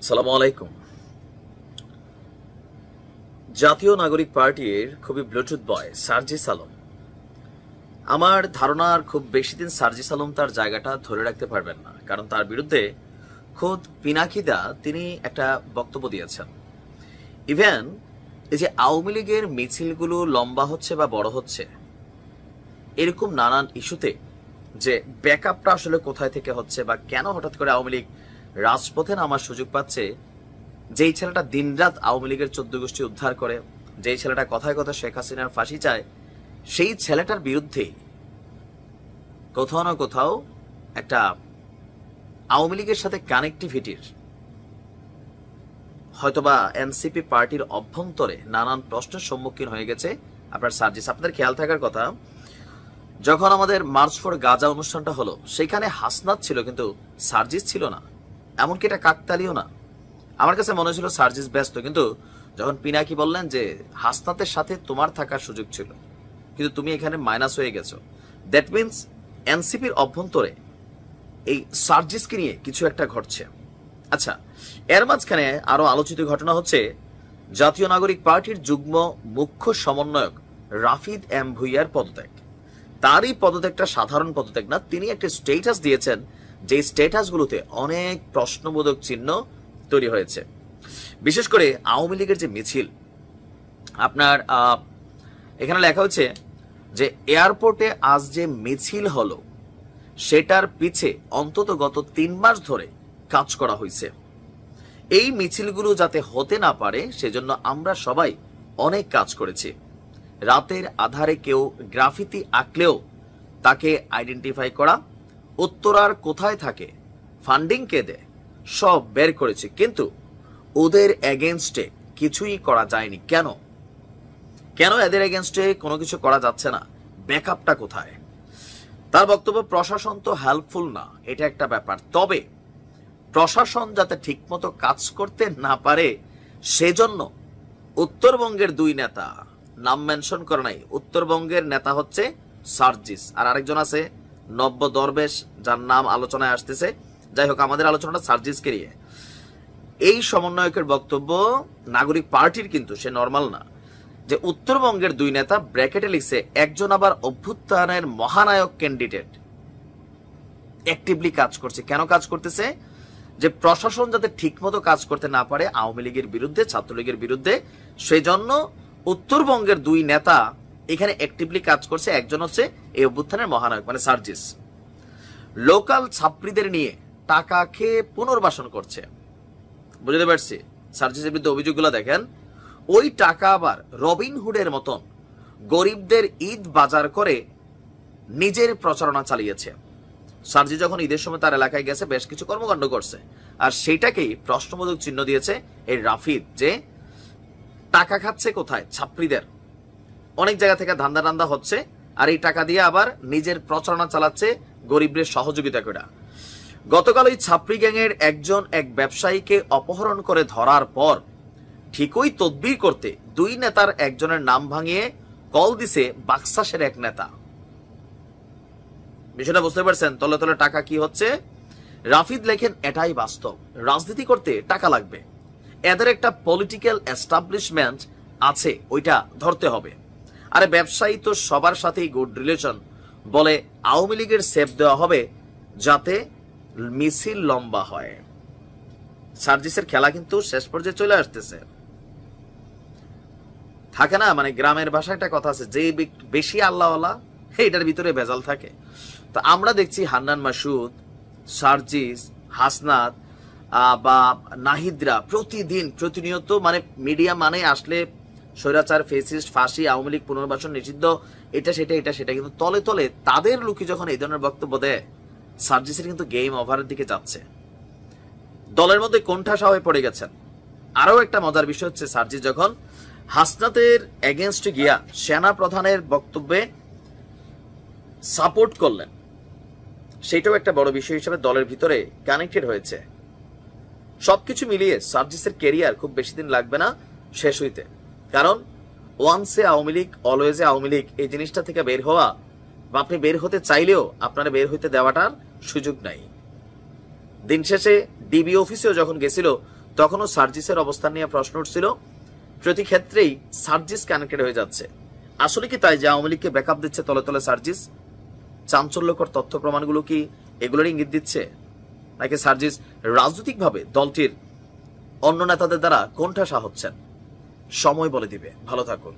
আসসালামু আলাইকুম। জাতীয় নাগরিক পার্টির খুবই ব্লুটুথ বয় সার্জিস আলম, আমার ধারণার খুব বেশি দিন সার্জিস আলম তার জায়গাটা ধরে রাখতে পারবেন না, কারণ তার বিরুদ্ধে খোদ পিনাকিদা তিনি একটা বক্তব্য দিয়েছেন। ইভেন এই যে আওয়ামী লীগের মিছিলগুলো লম্বা হচ্ছে বা বড় হচ্ছে, এরকম নানান ইস্যুতে যে ব্যাকআপটা আসলে কোথায় থেকে হচ্ছে বা কেন হঠাৎ করে আওয়ামী লীগ রাজপথে নামার সুযোগ পাচ্ছে, যেই ছেলেটা দিনরাত আওয়ামী লীগের 14 গোষ্ঠী উদ্ধার করে, যেই ছেলেটা কথায় কথায় শেখ হাসিনার ফাঁসি চায়, সেই ছেলেটার বিরুদ্ধে কোথাও না কোথাও একটা আওয়ামী লীগের সাথে কানেক্টিভিটির হয়তোবা এনসিপি পার্টির অভ্যন্তরে নানান প্রশ্নের সম্মুখীন হয়ে গেছে আপনার সার্জিস। আপনাদের খেয়াল থাকার কথা, যখন আমাদের মার্চ ফর গাজা অনুষ্ঠানটা হলো, সেখানে হাসনাত ছিল কিন্তু সার্জিস ছিল না, এমনকি এটা কাকতালীয় না। আমার কাছে মনে হয়েছিল সার্জিস ব্যস্ত, কিন্তু যখন পিনাকি বললেন যে হাসনাতের সাথে তোমার থাকার সুযোগ ছিল কিন্তু তুমি এখানে মাইনাস হয়ে গেছো, দ্যাট মিনস এনসিপির অভ্যন্তরে এই সার্জিসকে নিয়ে কিছু একটা ঘটছে। আচ্ছা, এর মাঝখানে আরো আলোচিত ঘটনা হচ্ছে জাতীয় নাগরিক পার্টির যুগ্ম মুখ্য সমন্বয়ক রাফিদ এম ভুইয়ার পদত্যাগ। তারই পদত্যাগটা সাধারণ পদত্যাগ না, তিনি একটা স্টেটাস দিয়েছেন, যে স্টেটাসগুলোতে অনেক প্রশ্নবোধক চিহ্ন তৈরি হয়েছে। বিশেষ করে আওয়ামী লীগের যে মিছিল, আপনার এখানে লেখা হচ্ছে যে এয়ারপোর্টে আজ যে মিছিল হলো সেটার পিছে অন্তত গত 3 মাস ধরে কাজ করা হয়েছে। এই মিছিলগুলো যাতে হতে না পারে সেজন্য আমরা সবাই অনেক কাজ করেছি। রাতের আধারে কেউ গ্রাফিতি আঁকলেও তাকে আইডেন্টিফাই করা, উত্তরার কোথায় থাকে, ফান্ডিং কে দেয়, সব বের করেছে, কিন্তু ওদের এগেনস্টে কিছুই করা যায়নি। কেন কেন এদের এগেনস্টে কোনো কিছু করা যাচ্ছে না? ব্যাকআপটা কোথায়? তার বক্তব্য, প্রশাসন তো হেল্পফুল না, এটা একটা ব্যাপার, তবে প্রশাসন যাতে ঠিকমতো কাজ করতে না পারে সেজন্য উত্তরবঙ্গের 2 নেতা, নাম মেনশন করে নাই, উত্তরবঙ্গের নেতা হচ্ছে সার্জিস, আর আরেকজন আছে নব্য দরবেশ, যার নাম আলোচনায় আসতেছে। যাই হোক, আমাদের আলোচনাটা সার্জিসকে নিয়ে। এই সমন্বয়কের বক্তব্য, নাগরিক পার্টির কিন্তু সে নরমাল না, যে উত্তরবঙ্গের 2 নেতা ব্র্যাকেটে লিখছে একজন আবার অভ্যুত্থানের মহানায়ক ক্যান্ডিডেট অ্যাক্টিভলি কাজ করছে। কেন কাজ করতেছে? যে প্রশাসন যাতে ঠিকমতো কাজ করতে না পারে আওয়ামী লীগের বিরুদ্ধে, ছাত্রলীগের বিরুদ্ধে, সেই জন্য উত্তরবঙ্গের 2 নেতা এখানে অ্যাক্টিভলি কাজ করছে। একজন হচ্ছে এই অভ্যুত্থানের মহানায়ক মানে সার্জিস, লোকাল ছাত্রীদের নিয়ে টাকা খেয়ে পুনর্বাসন করছে। বুঝতে পারছি সার্জিসের বিরুদ্ধে অভিযোগগুলো দেখেন। ওই টাকা আবার রবিনহুডের মতন গরিবদের ঈদ বাজার করে নিজের প্রচারণা চালিয়েছে। সার্জিস যখন ঈদের সময় তার এলাকায় গেছে বেশ কিছু কর্মকাণ্ড করছে, আর সেটাকেই প্রশ্নবোধক চিহ্ন দিয়েছে এই রাফিদ, যে টাকা খাচ্ছে কোথায়? ছাত্রীদের অনেক জায়গা থেকে ধান্দা হচ্ছে, আর এই টাকা দিয়ে আবার নিজের প্রচারণা চালাচ্ছে গরিবদের সহযোগিতা করে। গতকাল ওই ছাত্রী গ্যাংয়ের একজন এক ব্যবসায়ীকে অপহরণ করে ধরার পর ঠিকই তদবির করতে 2 নেতার একজনের নাম ভাঙিয়ে কল দিছে বাক্সাসের এক নেতা। বিষয়টা বুঝতে পারছেন? তলে তলে টাকা কি হচ্ছে? রাফিদ লেখেন, এটাই বাস্তব, রাজনীতি করতে টাকা লাগবে, এদের একটা পলিটিক্যাল এস্টাবলিশমেন্ট আছে, ওইটা ধরতে হবে। আরে ব্যবসায়ী তো সবার সাথেই গুড রিলেশন, বলে আওয়ামী লীগের সেফ দেওয়া হবে যাতে মিছিল লম্বা হয়। সার্জিসের খেলা কিন্তু শেষ পর্যায়ে চলে আসতেছে। থাকে না, মানে গ্রামের ভাষায় একটা কথা আছে, যে বেশি আল্লাহওয়ালা এটার ভিতরে ভেজাল থাকে। তো আমরা দেখছি হান্নান মাসুদ, সার্জিস, হাসনাত বা নাহিদরা প্রতিদিন প্রতিনিয়ত, মানে মিডিয়া মানে আসলে স্বৈরাচার, ফেসিস্ট, ফাঁসি, আওয়ামী লীগ পুনর্বাসন নিষিদ্ধ, এটা সেটা, কিন্তু তলে তলে তাদের লোকই যখন এই ধরনের বক্তব্য দেয়, সার্জিসের কিন্তু গেম ওভারের দিকে যাচ্ছে, দলের মধ্যে কোণঠাসা হয়ে পড়ে গেছেন। আরো একটা মজার বিষয় হচ্ছে, সার্জিস যখন হাসনাতের এগেনস্টে গিয়া সেনা প্রধানের বক্তব্যে সাপোর্ট করলেন, সেটাও একটা বড় বিষয় হিসেবে দলের ভিতরে কানেক্টেড হয়েছে। সবকিছু মিলিয়ে সার্জিসের ক্যারিয়ার খুব বেশি দিন লাগবে না শেষ হইতে, কারণ ওয়ান্সে আওয়ামী লীগ অলওয়েজে আওয়ামী লীগ, এই জিনিসটা থেকে বের হওয়া, বা আপনি বের হতে চাইলেও আপনারা বের হইতে দেওয়াটার সুযোগ নাই। দিন শেষে ডিবি অফিসেও যখন গেছিল তখনও সার্জিসের অবস্থান নিয়ে প্রশ্ন উঠছিল। প্রতি ক্ষেত্রেই সার্জিস কানেক্টেড হয়ে যাচ্ছে। আসলে কি তাই যে আওয়ামী লীগকে ব্যাকআপ দিচ্ছে তলে তলে সার্জিস? চাঞ্চল্যকর তথ্য প্রমাণগুলো কি এগুলোর ইঙ্গিত দিচ্ছে, নাকি সার্জিস রাজনৈতিকভাবে দলটির অন্য নেতাদের দ্বারা কোণঠাসা হচ্ছেন? সময় বলে দিবে। ভালো থাকুন।